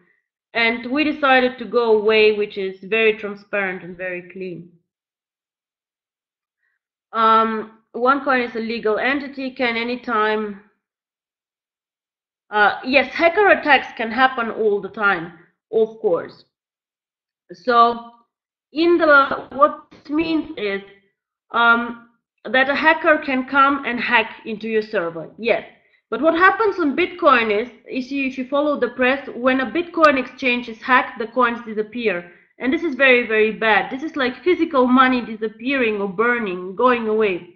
And we decided to go a way which is very transparent and very clean. OneCoin is a legal entity, can anytime. Yes, hacker attacks can happen all the time, of course. So, what this means is that a hacker can come and hack into your server. Yes. But what happens on Bitcoin is, if you follow the press, when a Bitcoin exchange is hacked, the coins disappear. And this is very, very bad. This is like physical money disappearing or burning, going away.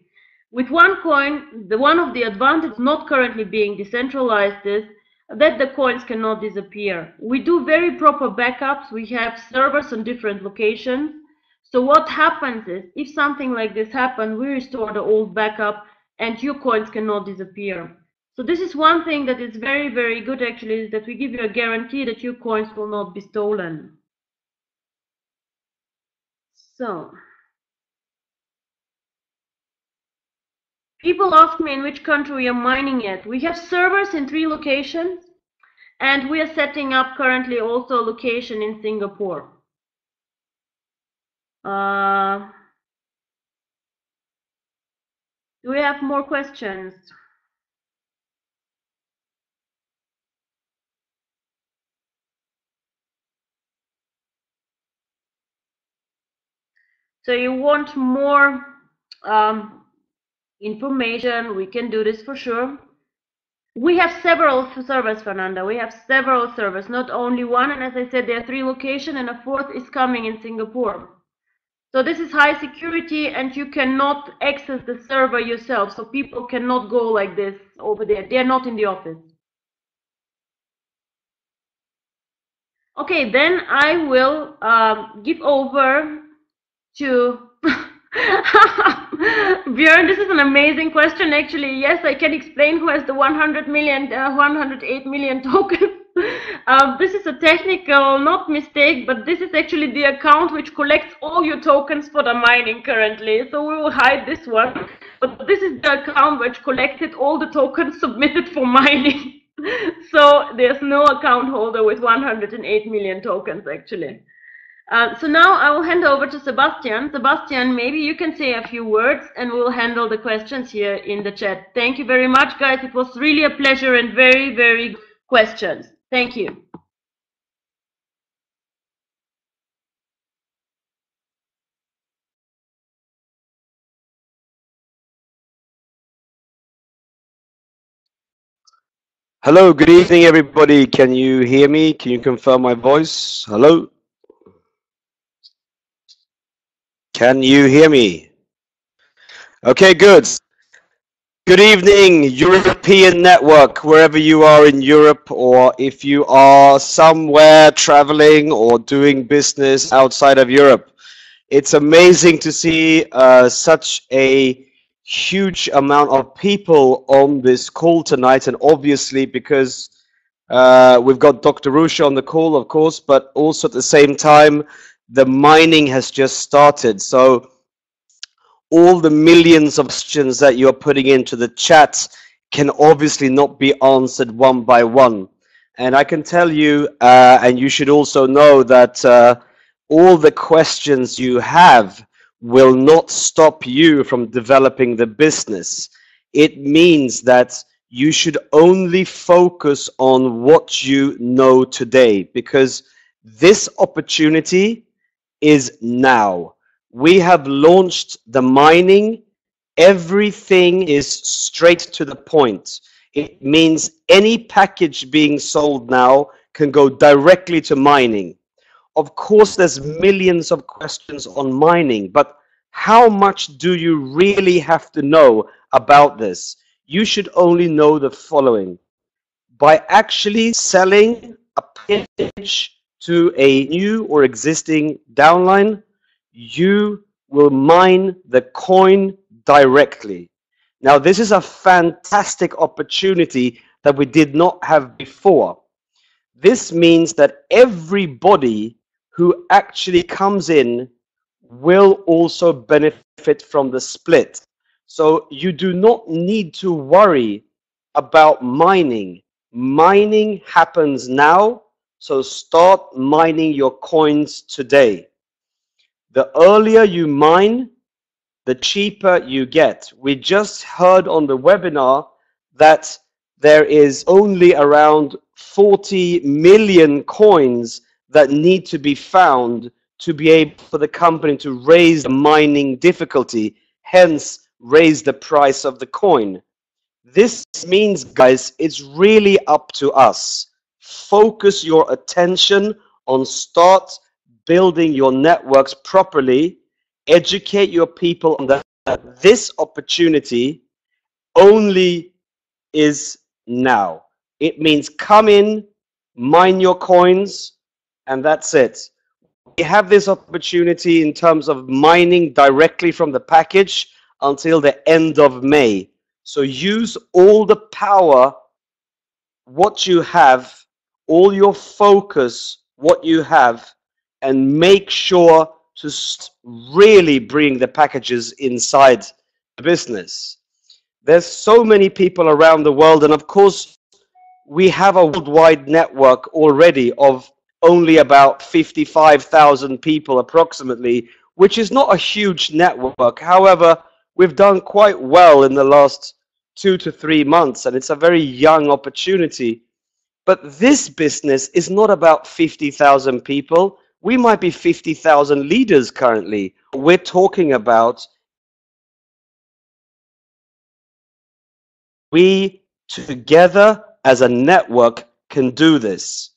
With OneCoin, one of the advantages not currently being decentralized is that the coins cannot disappear. We do very proper backups. We have servers on different locations. So what happens is, if something like this happens, we restore the old backup and your coins cannot disappear. So this is one thing that is very, very good actually, is that we give you a guarantee that your coins will not be stolen. So, people ask me in which country we are mining at. We have servers in 3 locations, and we are setting up currently also a location in Singapore. Do we have more questions? So you want more information? We can do this for sure. We have several servers, Fernanda. We have several servers, not only one. And as I said, there are 3 locations, and a 4th is coming in Singapore. So this is high security, and you cannot access the server yourself. So people cannot go like this over there. They are not in the office. Okay, then I will give over to Björn. This is an amazing question, actually. Yes, I can explain who has the 108 million tokens. This is a technical, not mistake, but this is actually the account which collects all your tokens for the mining currently. So we will hide this one. But this is the account which collected all the tokens submitted for mining. So there's no account holder with 108 million tokens, actually. So now I will hand over to Sebastian. Sebastian, maybe you can say a few words and we'll handle the questions here in the chat. Thank you very much, guys. It was really a pleasure and very, very good questions. Thank you. Hello, good evening, everybody. Can you hear me? Can you confirm my voice? Hello? Can you hear me? Okay, good. Good evening, European network, wherever you are in Europe, or if you are somewhere traveling or doing business outside of Europe. It's amazing to see such a huge amount of people on this call tonight, and obviously because we've got Dr. Rusha on the call, of course, but also at the same time the mining has just started. So all the millions of questions that you're putting into the chat can obviously not be answered one by one. And I can tell you, and you should also know, that all the questions you have will not stop you from developing the business. It means that you should only focus on what you know today, because this opportunity is now. We have launched the mining. Everything is straight to the point. It means any package being sold now can go directly to mining. Of course, there's millions of questions on mining, but how much do you really have to know about this? You should only know the following. by actually selling a package to a new or existing downline, you will mine the coin directly. Now, this is a fantastic opportunity that we did not have before. This means that everybody who actually comes in will also benefit from the split. So you do not need to worry about mining. Mining happens now, so start mining your coins today. The earlier you mine, the cheaper you get. We just heard on the webinar that there is only around 40 million coins that need to be found to be able for the company to raise the mining difficulty, hence raise the price of the coin. This means, guys, it's really up to us. Focus your attention on start building your networks properly. Educate your people on that this opportunity only is now. It means come in, mine your coins, and that's it. We have this opportunity in terms of mining directly from the package until the end of May. So use all the power, what you have, all your focus, what you have, and make sure to really bring the packages inside the business. There's so many people around the world, and of course, we have a worldwide network already of only about 55,000 people approximately, which is not a huge network. However, we've done quite well in the last 2 to 3 months, and it's a very young opportunity. But this business is not about 50,000 people. We might be 50,000 leaders currently. We're talking about we together as a network can do this.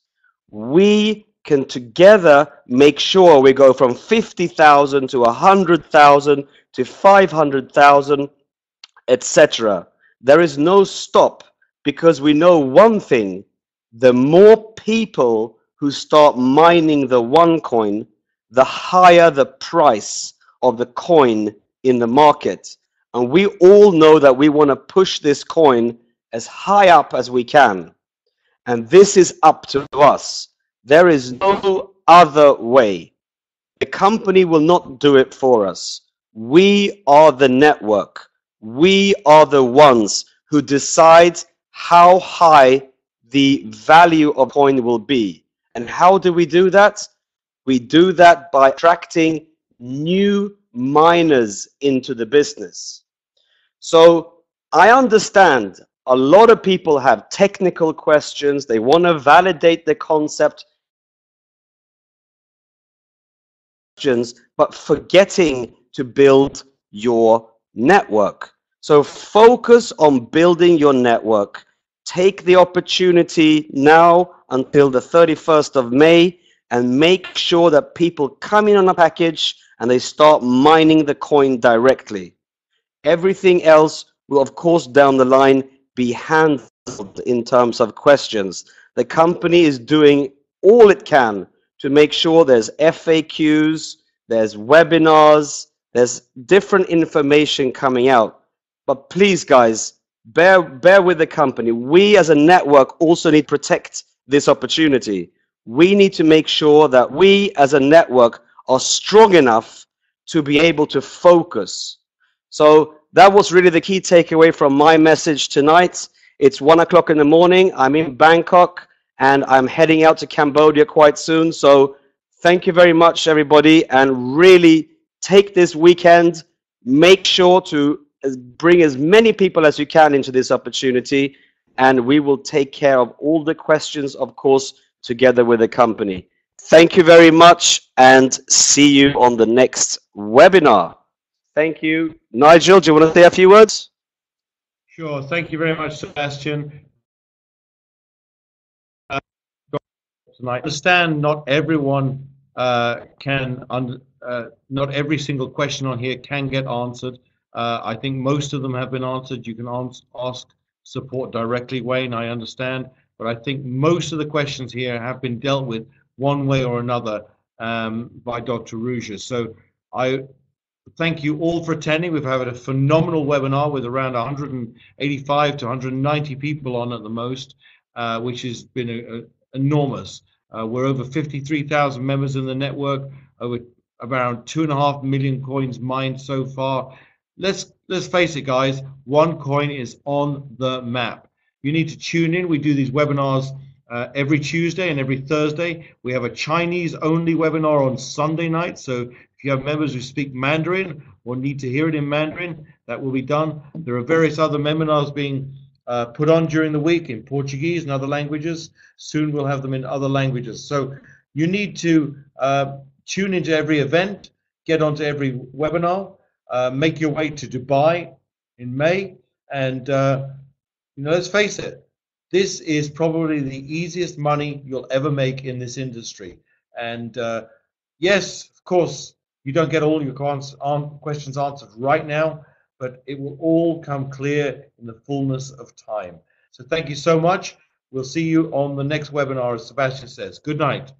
We can together make sure we go from 50,000 to 100,000 to 500,000, etc. There is no stop, because we know one thing: the more people who start mining the one coin, the higher the price of the coin in the market. And we all know that we want to push this coin as high up as we can. And this is up to us. There is no other way. The company will not do it for us. We are the network. We are the ones who decide how high the value of coin will be. And how do we do that? We do that by attracting new miners into the business. So I understand a lot of people have technical questions. They want to validate the concept, but forgetting to build your network. So focus on building your network. Take the opportunity now until the 31st of May and make sure that people come in on a package and they start mining the coin directly. Everything else will, of course, down the line be handled in terms of questions. The company is doing all it can to make sure there's FAQs, there's webinars, there's different information coming out. But please, guys, bear with the company. We as a network also need to protect this opportunity. We need to make sure that we as a network are strong enough to be able to focus. So that was really the key takeaway from my message tonight. It's 1 o'clock in the morning. I'm in Bangkok and I'm heading out to Cambodia quite soon. So thank you very much, everybody, and really take this weekend. Make sure to bring as many people as you can into this opportunity, and we will take care of all the questions, of course, together with the company. Thank you very much, and see you on the next webinar. Thank you. Nigel, do you want to say a few words? Sure. Thank you very much, Sebastian. Tonight, I understand not everyone not every single question on here can get answered. I think most of them have been answered. You can ask support directly, Wayne, I understand. but I think most of the questions here have been dealt with one way or another by Dr. Ruja. So I thank you all for attending. We've had a phenomenal webinar with around 185 to 190 people on at the most, which has been enormous. We're over 53,000 members in the network, over around 2.5 million coins mined so far. Let's face it, guys, OneCoin is on the map. You need to tune in. We do these webinars every Tuesday and every Thursday. We have a Chinese-only webinar on Sunday night, so if you have members who speak Mandarin or need to hear it in Mandarin, that will be done. There are various other webinars being put on during the week in Portuguese and other languages. Soon we'll have them in other languages. So you need to tune into every event, get onto every webinar, make your way to Dubai in May, and let's face it, this is probably the easiest money you'll ever make in this industry. And yes, of course, you don't get all your questions answered right now, but it will all come clear in the fullness of time. So thank you so much. We'll see you on the next webinar, as Sebastian says. Good night.